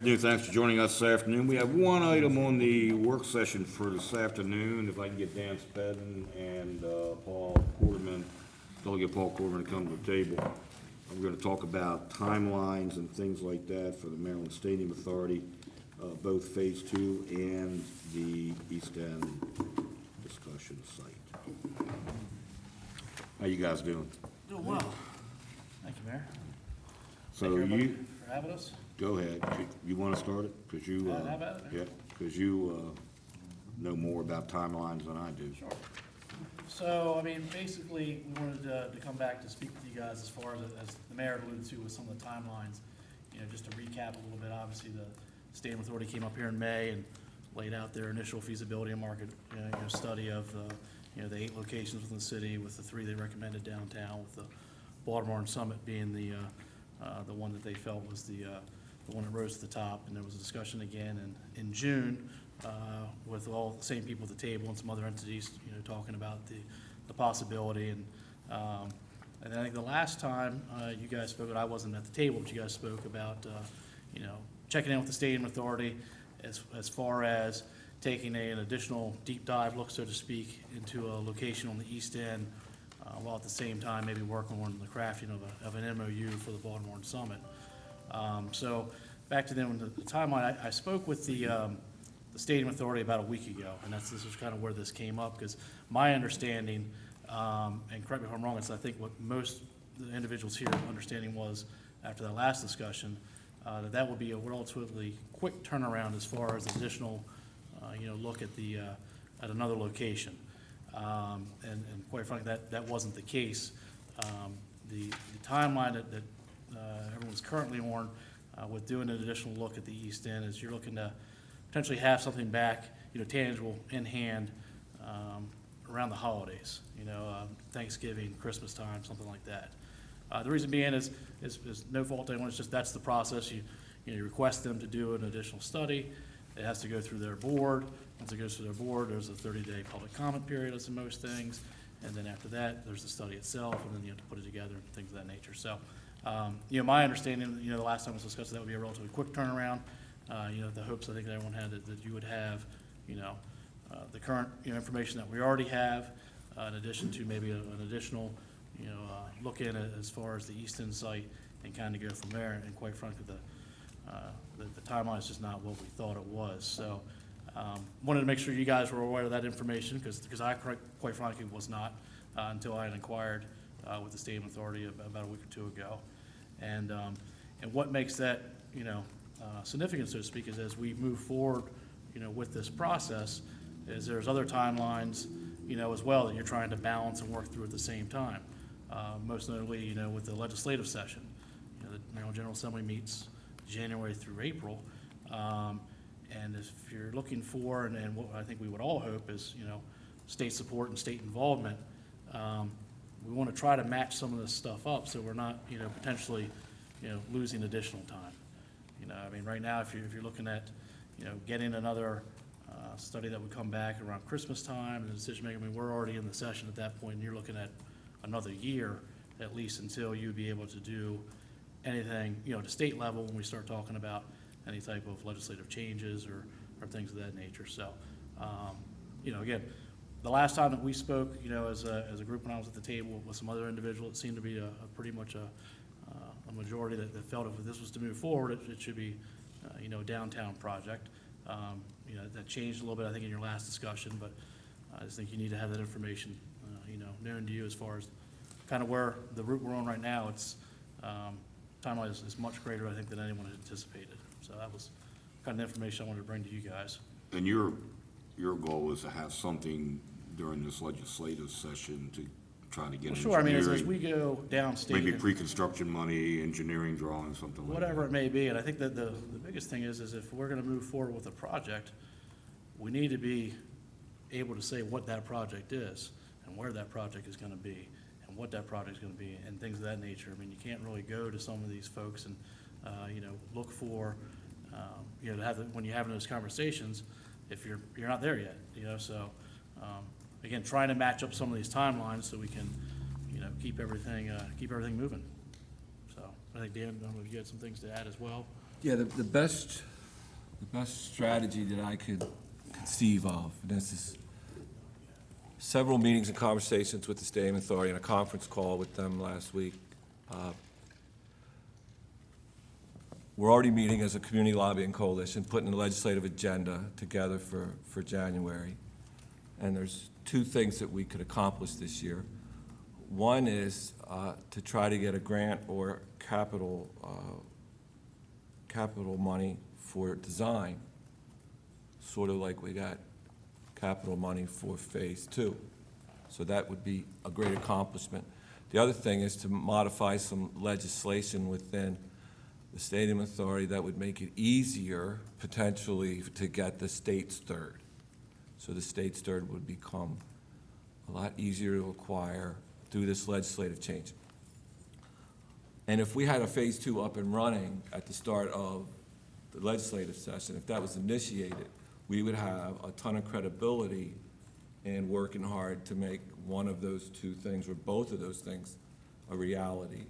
Thanks for joining us this afternoon. We have one item on the work session for this afternoon. If I can get Dan Spedden and Paul Quarterman, Delegate Paul Quarterman to come to the table. We're going to talk about timelines and things like that for the Maryland Stadium Authority, both Phase 2 and the East End discussion site. How you guys doing? Doing well. Thank you, Mayor. So Thank you, everybody, you for having us. go ahead. You want to start it? Because you, How about it? yeah, because you know more about timelines than I do. Sure. So, I mean, basically, we wanted to come back to speak with you guys as far as the mayor alluded to with some of the timelines. You know, just to recap a little bit, obviously, the Stadium Authority came up here in May and laid out their initial feasibility and market study of the 8 locations within the city, with the 3 they recommended downtown, with the Baltimore and Summit being the one that they felt was the one that rose to the top. And there was a discussion again in June with all the same people at the table and some other entities, talking about the possibility. And I think the last time you guys spoke, and I wasn't at the table, but you guys spoke about checking in with the Stadium Authority as far as taking an additional deep dive look, so to speak, into a location on the East End, while at the same time maybe working on the crafting of an MOU for the Baltimore and Summit. So back to them, the timeline, I spoke with the Stadium Authority about a week ago, and this was kind of where this came up, because my understanding, and correct me if I'm wrong, it's I think what most the individuals here understanding was after that last discussion, that would be a relatively quick turnaround as far as additional, look at at another location. And quite frankly, that wasn't the case. The timeline that everyone's currently on with doing an additional look at the East End is you're looking to potentially have something back, tangible in hand around the holidays, Thanksgiving, Christmas time, something like that. The reason being is no fault to anyone. It's just that's the process. You request them to do an additional study. It has to go through their board. Once it goes through their board, there's a 30-day public comment period as in most things. And then after that, there's the study itself, and then you have to put it together and things of that nature. So, my understanding, the last time it was discussed, that would be a relatively quick turnaround. The hopes I think that everyone had that you would have, the current, information that we already have, in addition to maybe an additional, look in as far as the East End site and kind of go from there. And quite frankly, the timeline is just not what we thought it was. So, wanted to make sure you guys were aware of that information, because I quite frankly was not until I had inquired with the Stadium Authority about a week or 2 ago. And what makes that significant, so to speak, is as we move forward with this process, is there's other timelines as well that you're trying to balance and work through at the same time. Most notably, with the legislative session. The Maryland General Assembly meets January through April. And if you're looking for, and what I think we would all hope is, state support and state involvement, we want to try to match some of this stuff up so we're not, potentially, losing additional time. Right now, if you're looking at, getting another study that would come back around Christmas time and the decision making, we're already in the session at that point, and you're looking at another year at least until you'd be able to do anything, at the state level when we start talking about any type of legislative changes or things of that nature. So, again, the last time that we spoke, as a group when I was at the table with some other individuals, it seemed to be a pretty much a majority that felt if this was to move forward, it should be, a downtown project. That changed a little bit, I think, in your last discussion, but I just think you need to have that information, known to you as far as kind of where the route we're on right now. It's timeline is much greater, I think, than anyone had anticipated. So that was kind of the information I wanted to bring to you guys. And your goal is to have something during this legislative session to try to get sure. As we go downstate, maybe pre-construction money, engineering drawings, something like whatever that. it may be. And I think that the biggest thing is if we're going to move forward with a project, we need to be able to say what that project is and where that project is going to be and what that project is going to be and things of that nature. You can't really go to some of these folks and look for to have when you're having those conversations if you're not there yet. So again, trying to match up some of these timelines so we can keep everything moving. So I think Dan, I don't know if you had some things to add as well. Yeah, the best The best strategy that I could conceive of, and this is several meetings and conversations with the Stadium Authority and a conference call with them last week. We're already meeting as a community lobbying coalition, putting the legislative agenda together for January. And there's two things that we could accomplish this year. One is to try to get a grant or capital money for design, sort of like we got capital money for Phase 2. So that would be a great accomplishment. The other thing is to modify some legislation within the Stadium Authority that would make it easier, potentially, to get the state's third. So the state's third would become a lot easier to acquire through this legislative change. And if we had a Phase 2 up and running at the start of the legislative session, if that was initiated, we would have a ton of credibility in working hard to make one of those two things, or both of those things, a reality.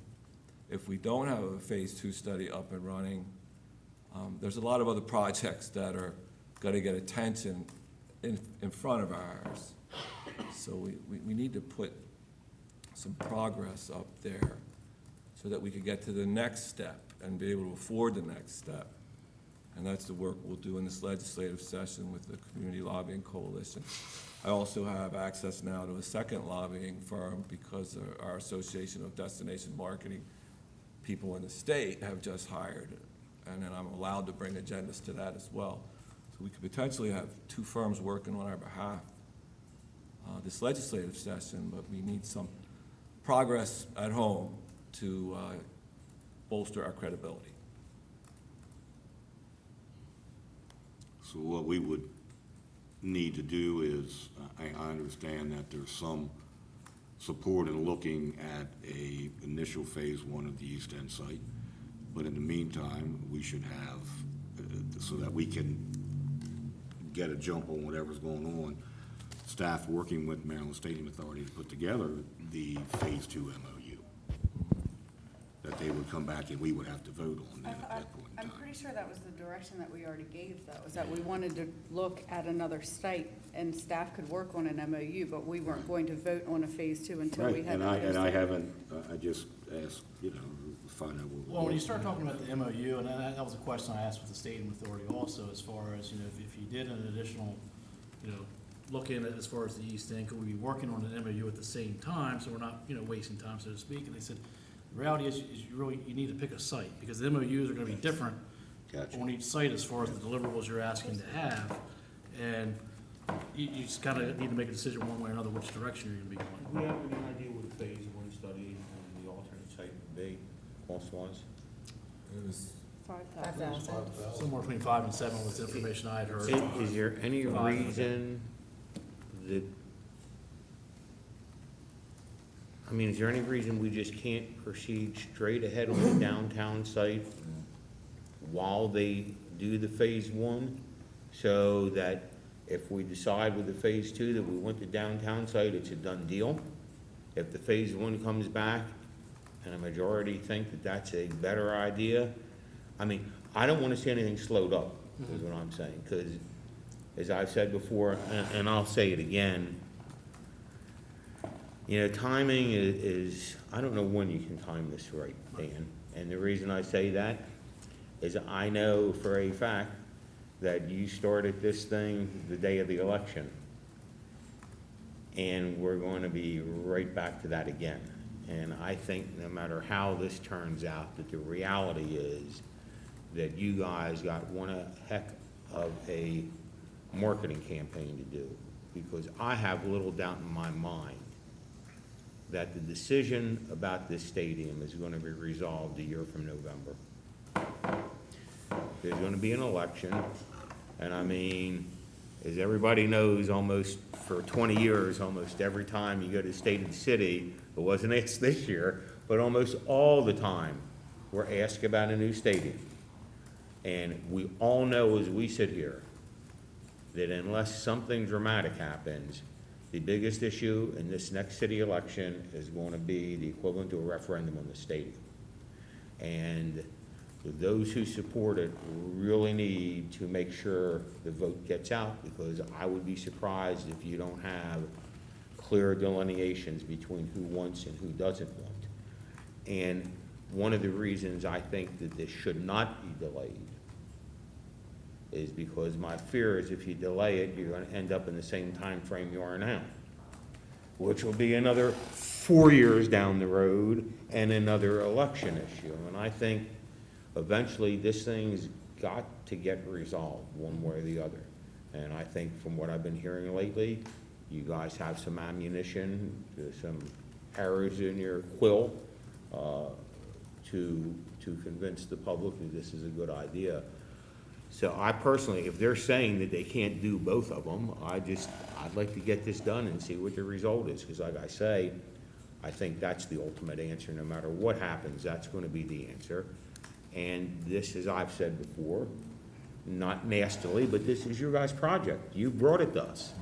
If we don't have a Phase 2 study up and running, there's a lot of other projects that are going to get attention in front of ours. So we need to put some progress up there so that we can get to the next step and be able to afford the next step. And that's the work we'll do in this legislative session with the Community Lobbying Coalition. I also have access now to a second lobbying firm because our Association of Destination Marketing people in the state have just hired, and then I'm allowed to bring agendas to that as well. So we could potentially have two firms working on our behalf this legislative session, but we need some progress at home to bolster our credibility. So what we would need to do is, I understand that there's some support in looking at a initial Phase 1 of the East End site, but in the meantime, we should have, so that we can get a jump on whatever's going on, staff working with Maryland Stadium Authority to put together the Phase 2 MOU. That they would come back and we would have to vote on that at that point in I'm time. pretty sure that was the direction that we already gave, though, is that we wanted to look at another site and staff could work on an MOU, but we weren't going to vote on a Phase 2 until we Right, had. and I haven't, I just asked, find out what. Well, when you start talking about the MOU, and that was a question I asked with the Stadium Authority also, as far as, if you did an additional, looking at as far as the East End, could we be working on an MOU at the same time, so we're not, wasting time, so to speak? And they said, the reality is you need to pick a site, because the MOUs are gonna be different Gotcha. on each site as far as the deliverables you're asking to have. And you just kinda need to make a decision one way or another which direction you're gonna be going. Do we have any idea what the Phase 1 study and the alternate site would be, cost-wise? It was 5,000. Somewhere between 5 and 7 was the information I had heard. Is there any reason that, is there any reason we just can't proceed straight ahead on the downtown site while they do the Phase 1? So that if we decide with the Phase 2 that we want the downtown site, it's a done deal? If the Phase 1 comes back and a majority think that that's a better idea, I don't want to see anything slowed up, is what I'm saying. Because as I've said before, and I'll say it again, timing is, I don't know when you can time this right, Dan. And the reason I say that is I know for a fact that you started this thing the day of the election. And we're going to be right back to that again. And I think no matter how this turns out, that the reality is that you guys got one heck of a marketing campaign to do. Because I have little doubt in my mind that the decision about this stadium is going to be resolved a year from November. There's going to be an election, and as everybody knows, almost for 20 years, almost every time you go to the state of the city, it wasn't asked this year, but almost all the time, we're asked about a new stadium. And we all know as we sit here that unless something dramatic happens, the biggest issue in this next city election is going to be the equivalent to a referendum on the stadium. And those who support it really need to make sure the vote gets out, because I would be surprised if you don't have clear delineations between who wants and who doesn't want. And one of the reasons I think that this should not be delayed is because my fear is if you delay it, you're gonna end up in the same time frame you are now, which will be another 4 years down the road and another election issue. And I think eventually this thing's got to get resolved one way or the other. And I think from what I've been hearing lately, you guys have some ammunition, some arrows in your quill to convince the public that this is a good idea. So I personally, if they're saying that they can't do both of them, I'd like to get this done and see what the result is, because like I say, I think that's the ultimate answer. No matter what happens, that's going to be the answer. And this, as I've said before, not nastily, but this is your guys' project. You brought it to us.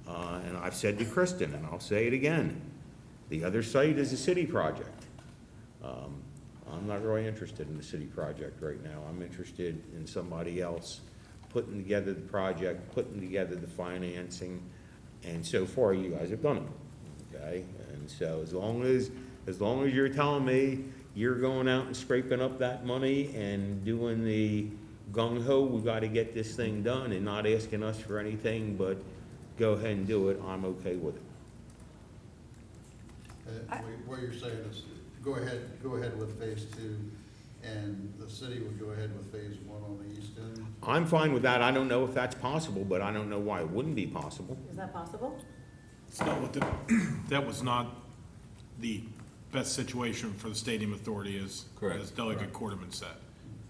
And I've said to Kristen, and I'll say it again, the other site is a city project. I'm not really interested in the city project right now. I'm interested in somebody else putting together the project, putting together the financing, and so far you guys have done it, okay? And so as long as you're telling me you're going out and scraping up that money and doing the gung-ho, we gotta get this thing done, and not asking us for anything but go ahead and do it, I'm okay with it. What you're saying is, go ahead with phase 2, and the city would go ahead with phase 1 on the east end? I'm fine with that. I don't know if that's possible, but I don't know why it wouldn't be possible. Is that possible? It's not what that was not the best situation for the stadium authority, Correct. as Delegate Quarterman said.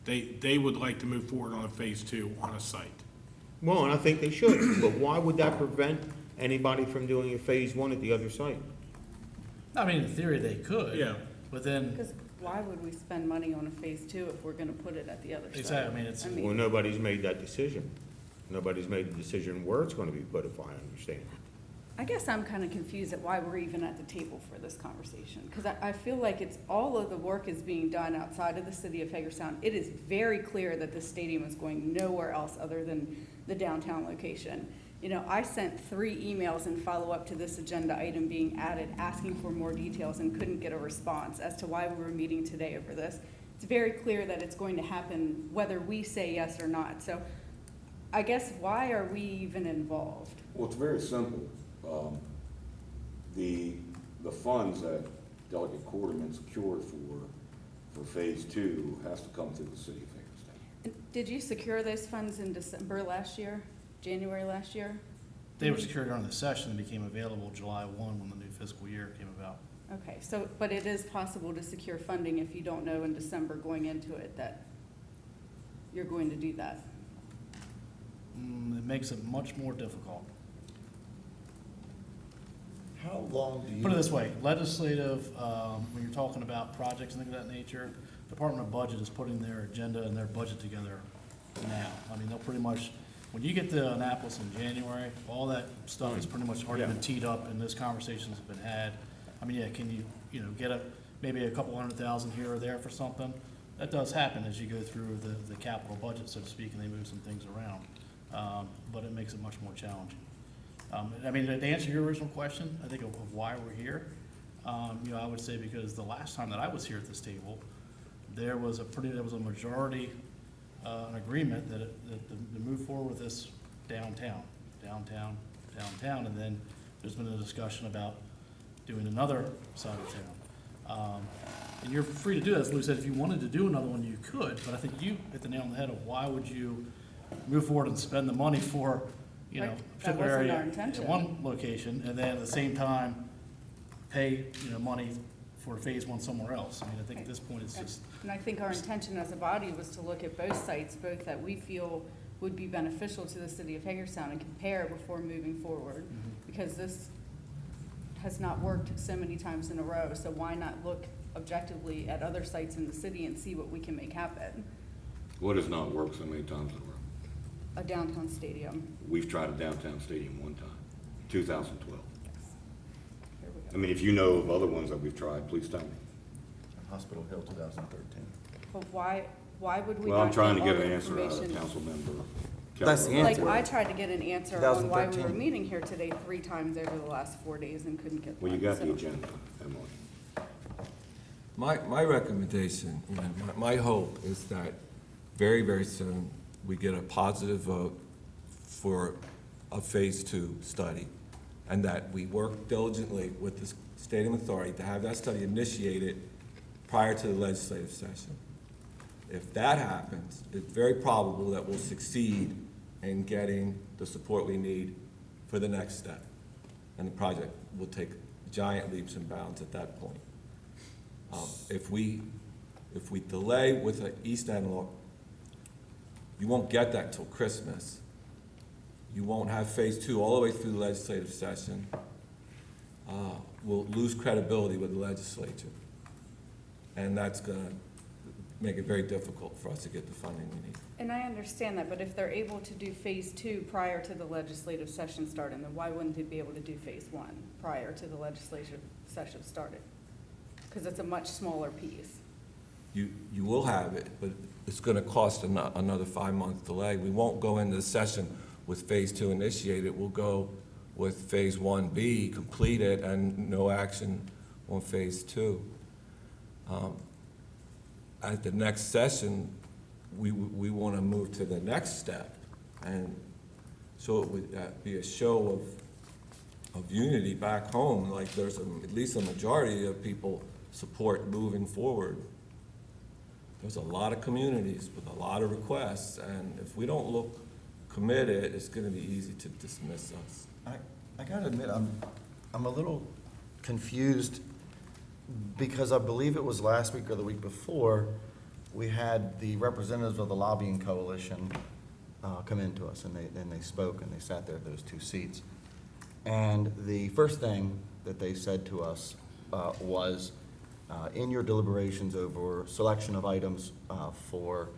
They would like to move forward on a phase 2 on a site. Well, and I think they should, but why would that prevent anybody from doing a phase 1 at the other site? I mean, in theory, they could. Yeah. But then, Because why would we spend money on a phase 2 if we're gonna put it at the other side? exactly, I mean, it's, Well, nobody's made that decision. Nobody's made the decision where it's gonna be put, if I understand. I guess I'm kind of confused at why we're even at the table for this conversation, because I feel like it's, all of the work is being done outside of the city of Hagerstown. It is very clear that the stadium is going nowhere else other than the downtown location. You know, I sent 3 emails in follow-up to this agenda item being added, asking for more details, and couldn't get a response as to why we were meeting today over this. It's very clear that it's going to happen whether we say yes or not. So I guess, why are we even involved? Well, it's very simple. The funds that Delegate Quarterman secured for phase 2 has to come through the city of Hagerstown. Did you secure those funds in December last year, January last year? they were secured during the session and became available July 1 when the new fiscal year came about. Okay, so, but it is possible to secure funding if you don't know in December going into it that you're going to do that. It makes it much more difficult. How long do you? Put it this way, legislative, when you're talking about projects and things of that nature, Department of Budget is putting their agenda and their budget together now. I mean, they'll pretty much, when you get to Annapolis in January, all that stuff is pretty much already been teed up and those conversations have been had. I mean, yeah, can you know, get maybe a couple $100,000 here or there for something? That does happen as you go through the capital budget, so to speak, and they move some things around. But it makes it much more challenging. I mean, to answer your original question, I think of why we're here, you know, I would say because the last time that I was here at this table, there was a majority, an agreement that to move forward with this downtown, and then there's been a discussion about doing another side of town. And you're free to do that, as Lou said, if you wanted to do another one, you could, but I think you hit the nail on the head of why would you move forward and spend the money for, you know, Right, a that particular wasn't our area intention. at one location, and then at the same time, pay, you know, money for phase 1 somewhere else. I mean, I think at this point, it's just, And I think our intention as a body was to look at both sites, both that we feel would be beneficial to the city of Hagerstown and compare before moving forward. Because this has not worked so many times in a row, so why not look objectively at other sites in the city and see what we can make happen? What has not worked so many times in a row? A downtown stadium. We've tried a downtown stadium one time, 2012. Here we I go. mean, if you know of other ones that we've tried, please tell me. Hospital Hill 2013. But why, why would we Well, I'm not trying to get get all an the answer out of information? council member. That's the Kelly. Like, answer. I tried to get an answer on why we were 2013. meeting here today 3 times over the last 4 days and couldn't get Well, you one, got the so- agenda, Emily. My recommendation, you know, my hope is that very, very soon, we get a positive vote for a Phase 2 study, and that we work diligently with the Stadium Authority to have that study initiated prior to the legislative session. If that happens, it's very probable that we'll succeed in getting the support we need for the next step. And the project will take giant leaps and bounds at that point. If we delay with the East End law, you won't get that until Christmas. You won't have Phase 2 all the way through the legislative session. We'll lose credibility with the legislature. And that's gonna make it very difficult for us to get the funding we need. And I understand that, but if they're able to do Phase 2 prior to the legislative session starting, then why wouldn't they be able to do Phase 1 prior to the legislative session started? Because it's a much smaller piece. You will have it, but it's gonna cost another 5-month delay. We won't go into the session with Phase 2 initiated. We'll go with Phase 1B completed and no action on Phase 2. At the next session, we want to move to the next step, and so it would be a show of unity back home, like there's at least a majority of people support moving forward. There's a lot of communities with a lot of requests, and if we don't look committed, it's going to be easy to dismiss us. I gotta admit, I'm a little confused because I believe it was last week or the week before, we had the representatives of the lobbying coalition come in to us, and they spoke, and they sat there at those 2 seats. And the first thing that they said to us was, in your deliberations over selection of items for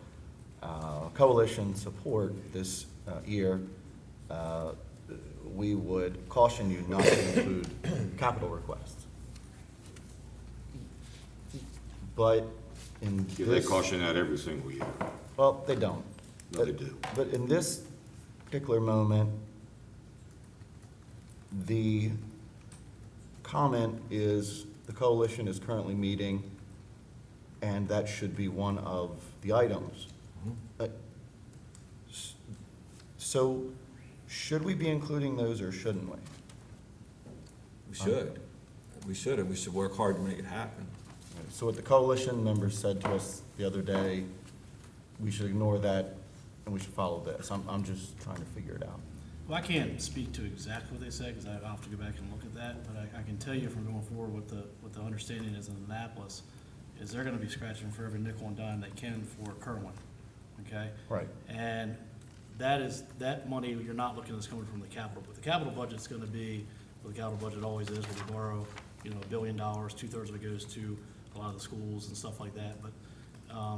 coalition support this year, we would caution you not to include capital requests. But in Yeah, they this, caution that every single year. well, they don't. No, they do. But in this particular moment, the comment is the coalition is currently meeting, and that should be one of the items. So, should we be including those or shouldn't we? We should. We should, and we should work hard to make it happen. So what the coalition members said to us the other day, we should ignore that and we should follow this. I'm just trying to figure it out. Well, I can't speak to exactly what they said, because I'll have to go back and look at that, but I can tell you from going forward what the understanding is in Annapolis, is they're gonna be scratching for every nickel and dime they can for Kerwin, okay? Right. And that money, you're not looking at as coming from the capital, but the capital budget's gonna be, what the capital budget always is, where we borrow, $1 billion, 2/3 of it goes to a lot of the schools and stuff like that, but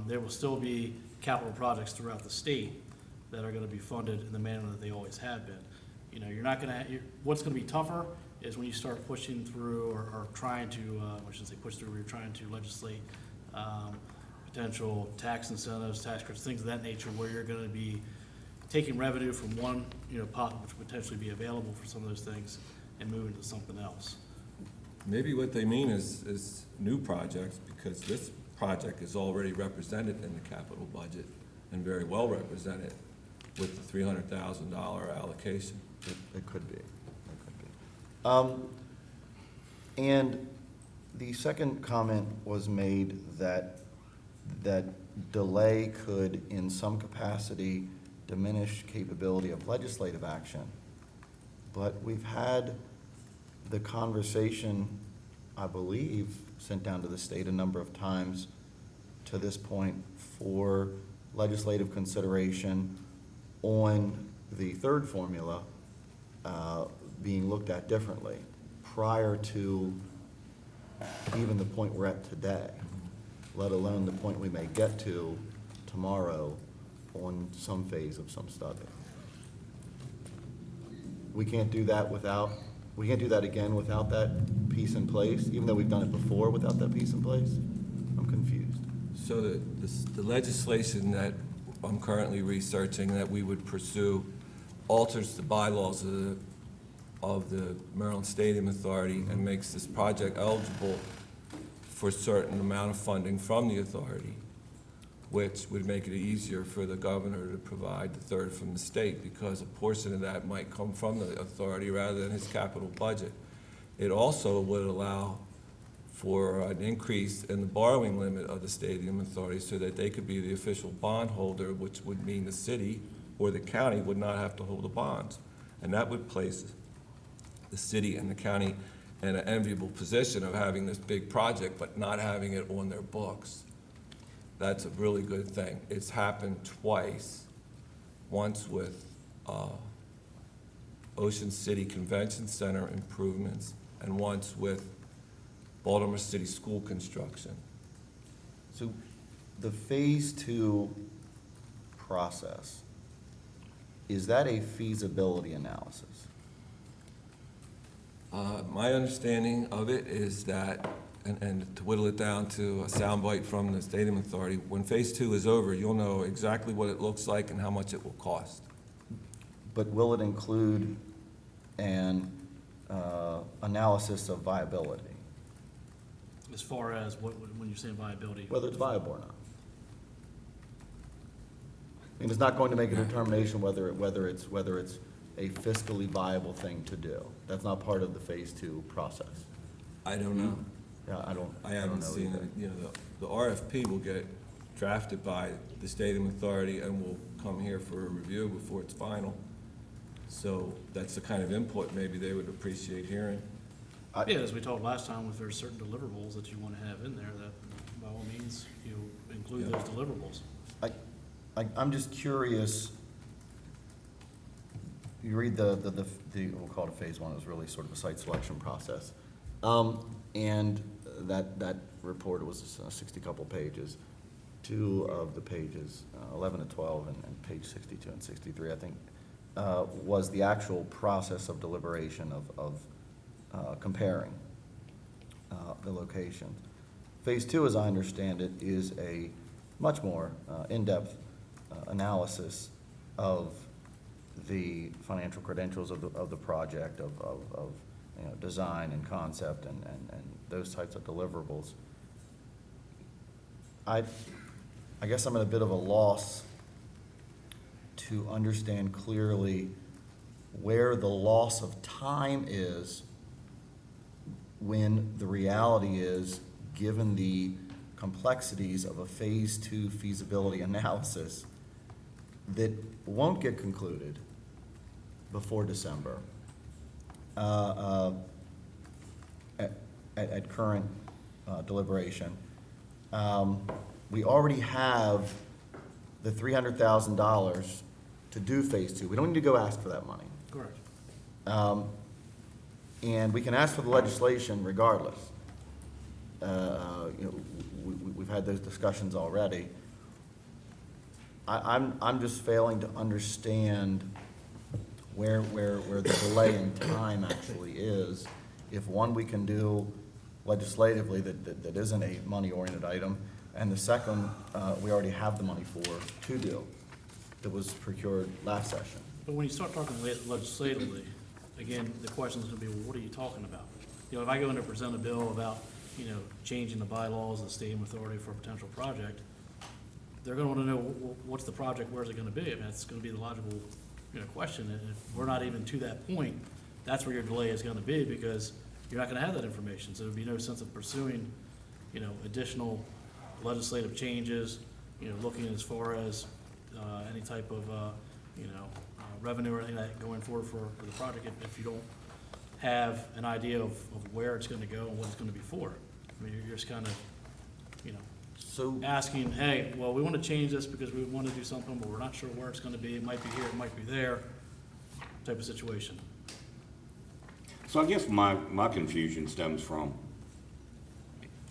there will still be capital projects throughout the state that are gonna be funded in the manner that they always have been. You're not gonna, what's gonna be tougher is when you start pushing through or trying to, I shouldn't say push through, you're trying to legislate potential tax incentives, tax credits, things of that nature, where you're gonna be taking revenue from one, pot which would potentially be available for some of those things and moving to something else. Maybe what they mean is new projects, because this project is already represented in the capital budget and very well represented with the $300,000 allocation. It could be. It could be. And the second comment was made that delay could, in some capacity, diminish capability of legislative action. But we've had the conversation, I believe, sent down to the state a number of times to this point for legislative consideration on the third formula being looked at differently prior to even the point we're at today, let alone the point we may get to tomorrow on some phase of some study. We can't do that again without that piece in place, even though we've done it before without that piece in place? I'm confused. So the legislation that I'm currently researching that we would pursue alters the bylaws of the Maryland Stadium Authority and makes this project eligible for a certain amount of funding from the authority, which would make it easier for the governor to provide the third from the state, because a portion of that might come from the authority rather than his capital budget. It also would allow for an increase in the borrowing limit of the stadium authority so that they could be the official bondholder, which would mean the city or the county would not have to hold the bonds. And that would place the city and the county in an enviable position of having this big project, but not having it on their books. That's a really good thing. It's happened twice, once with Ocean City Convention Center improvements, and once with Baltimore City School construction. So the Phase 2 process, is that a feasibility analysis? My understanding of it is that, and to whittle it down to a soundbite from the Stadium Authority, when Phase 2 is over, you'll know exactly what it looks like and how much it will cost. But will it include an analysis of viability, As far as when you're saying viability? whether it's viable or not? I mean, it's not going to make a determination whether it's a fiscally viable thing to do. That's not part of the Phase 2 process. I don't know. Yeah, I haven't seen it. You know, the RFP will get drafted by the Stadium Authority and will come here for a review before it's final. So that's the kind of input maybe they would appreciate hearing. Yeah, as we talked last time, if there's certain deliverables that you want to have in there, that by all means, you include Yeah. those deliverables. I'm just curious, you read the we'll call it a Phase 1, it was really sort of a site selection process. And that report was 60-couple pages. Two of the pages, 11 to 12 and page 62 and 63, I think, was the actual process of deliberation of comparing the locations. Phase 2, as I understand it, is a much more in-depth analysis of the financial credentials of the project, of you know, design and concept and those types of deliverables. I guess I'm at a bit of a loss to understand clearly where the loss of time is when the reality is, given the complexities of a Phase 2 feasibility analysis that won't get concluded before December at current deliberation. We already have the $300,000 to do Phase 2. We don't need to go ask for that money. Correct. And we can ask for the legislation regardless. You know, we've had those discussions already. I'm just failing to understand where the delay in time actually is. If one, we can do legislatively that isn't a money-oriented item, and the second, we already have the money for to do, that was procured last session. But when you start talking legislatively, again, the question is going to be, well, what are you talking about? You know, if I go in to present a bill about, you know, changing the bylaws of the Stadium Authority for a potential project, they're going to want to know, what's the project, where's it going to be? I mean, that's going to be the logical, you know, question. And if we're not even to that point, that's where your delay is going to be, because you're not going to have that information. So there'd be no sense of pursuing, you know, additional legislative changes, you know, looking as far as any type of, you know, revenue or anything like that going forward for the project if you don't have an idea of where it's going to go and what it's going to be for. I mean, you're just kind of, you know, So, asking, hey, well, we want to change this because we want to do something, but we're not sure where it's going to be. It might be here, it might be there, type of situation. So I guess my confusion stems from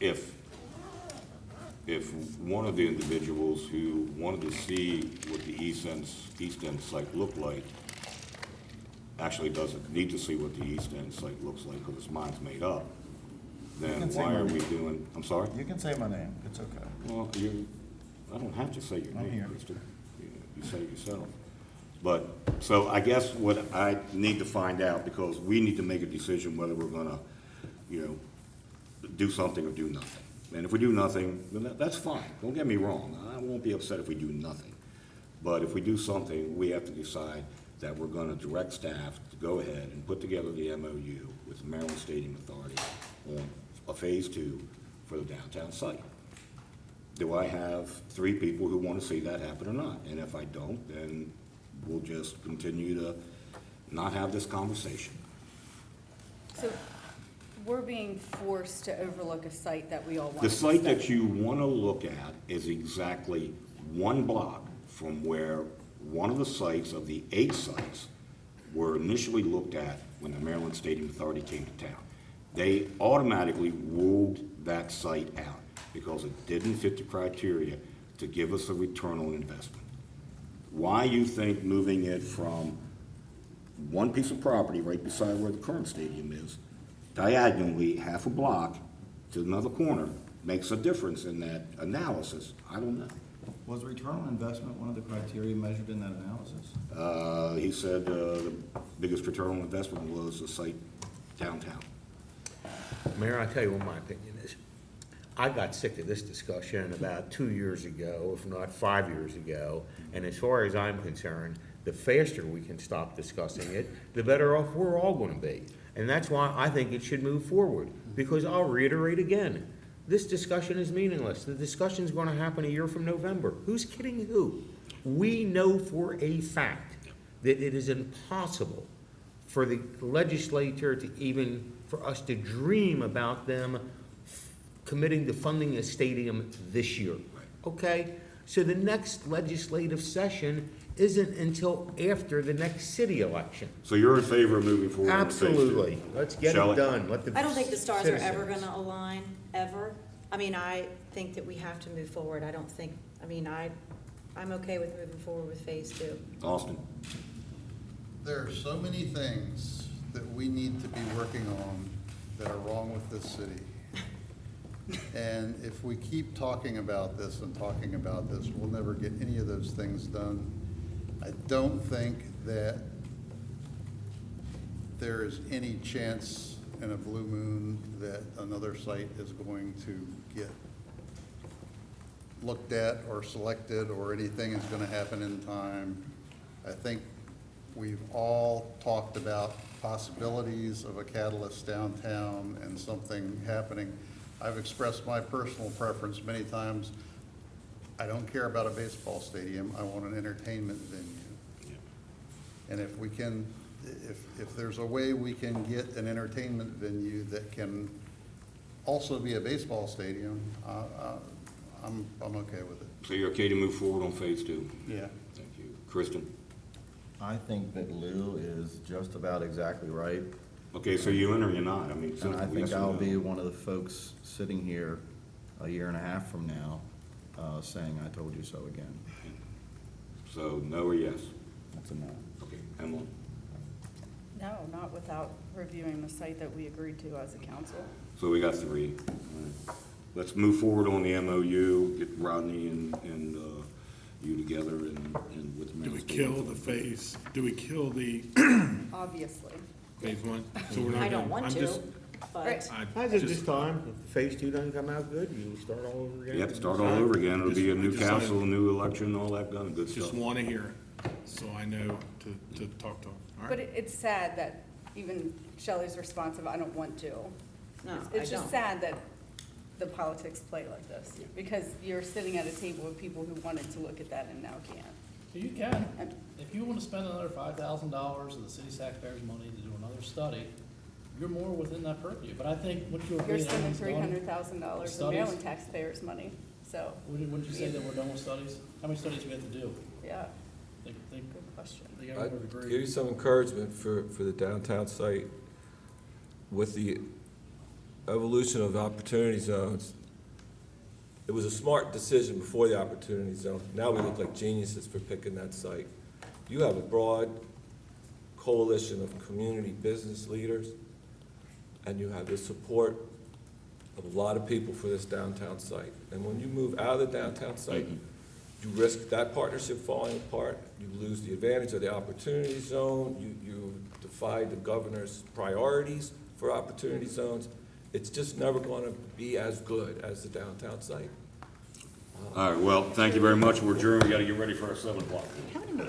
if one of the individuals who wanted to see what the East End site looked like actually doesn't need to see what the East End site looks like because his mind's made up, then can say why my are we name. doing, I'm sorry? You can say my name, it's okay. Well, I don't have to say your I'm name, here. Kristen. You say it yourself. But, so I guess what I need to find out, because we need to make a decision whether we're gonna, do something or do nothing. And if we do nothing, then that's fine. Don't get me wrong. I won't be upset if we do nothing. But if we do something, we have to decide that we're gonna direct staff to go ahead and put together the MOU with the Maryland Stadium Authority on a phase 2 for the downtown site. Do I have 3 people who want to see that happen or not? And if I don't, then we'll just continue to not have this conversation. So we're being forced to overlook a site that we all want The to site that study. you want to look at is exactly 1 block from where one of the sites of the 8 sites were initially looked at when the Maryland Stadium Authority came to town. They automatically ruled that site out because it didn't fit the criteria to give us a return on investment. Why you think moving it from one piece of property right beside where the current stadium is, diagonally half a block to another corner, makes a difference in that analysis? I don't know. Was return on investment one of the criteria measured in that analysis? He said the biggest return on investment was the site downtown. Mayor, I'll tell you what my opinion is. I got sick of this discussion about 2 years ago, if not 5 years ago, and as far as I'm concerned, the faster we can stop discussing it, the better off we're all gonna be. And that's why I think it should move forward, because I'll reiterate again, this discussion is meaningless. The discussion's gonna happen a year from November. Who's kidding who? We know for a fact that it is impossible for the legislature to even, for us to dream about them committing to funding a stadium this year. Okay? So the next legislative session isn't until after the next city election. So you're in favor of moving forward on phase 2? Absolutely. Let's get Shelley? it done. Let the I don't think the stars are ever citizens- gonna align, ever. I mean, I think that we have to move forward. I don't think, I'm okay with moving forward with phase 2. Austin? There are so many things that we need to be working on that are wrong with this city. And if we keep talking about this and talking about this, we'll never get any of those things done. I don't think that there is any chance in a blue moon that another site is going to get looked at or selected or anything is gonna happen in time. I think we've all talked about possibilities of a catalyst downtown and something happening. I've expressed my personal preference many times. I don't care about a baseball stadium, I want an entertainment venue. And if we can, if there's a way we can get an entertainment venue that can also be a baseball stadium, I'm okay with it. So you're okay to move forward on phase 2? Yeah. Thank you. Kristen? I think that Lou is just about exactly right. Okay, so you in or you're not? And I simple think yes or I'll no. be one of the folks sitting here a year and a half from now, saying, I told you so again. So no or yes? That's a no. Okay, Emily? No, not without reviewing the site that we agreed to as a council. So we got 3. All right. Let's move forward on the MOU, get Rodney and you together and with the Do we Maryland kill Stadium. the phase, do we kill the Obviously. phase 1? So we're not I don't gonna- want I'm to, just- but I I think just- this time, if phase 2 doesn't come out good, you start all over again. You have to start all over again. It'll be a new Just- council, a new election, all that kind of good Just stuff. want to hear it, so I know to talk to them. All But right? it's sad that even Shelley's response of, I don't want to. no, It's- I It's just don't. sad that the politics play like this, because you're sitting at a table with people who wanted to look at that and now can't. You can, And if you wanna spend another $5,000 of the city taxpayers' money to do another study, you're more within that purview, but I think what you agree. you're spending everyone's done- $300,000 of Studies? Maryland taxpayers' money, so, Wouldn't you say that we're done with studies? How many studies we have to do? yeah, Think, good question. think I'd everyone would give you agree. some encouragement for the downtown site. With the evolution of opportunity zones, it was a smart decision before the opportunity zone. Now we look like geniuses for picking that site. You have a broad coalition of community business leaders, and you have the support of a lot of people for this downtown site. And when you move out of the downtown site, you risk that partnership falling apart, you lose the advantage of the opportunity zone, you defy the governor's priorities for opportunity zones. It's just never gonna be as good as the downtown site. All right, well, thank you very much. We're adjourned. We gotta get ready for our 7 o'clock. How many more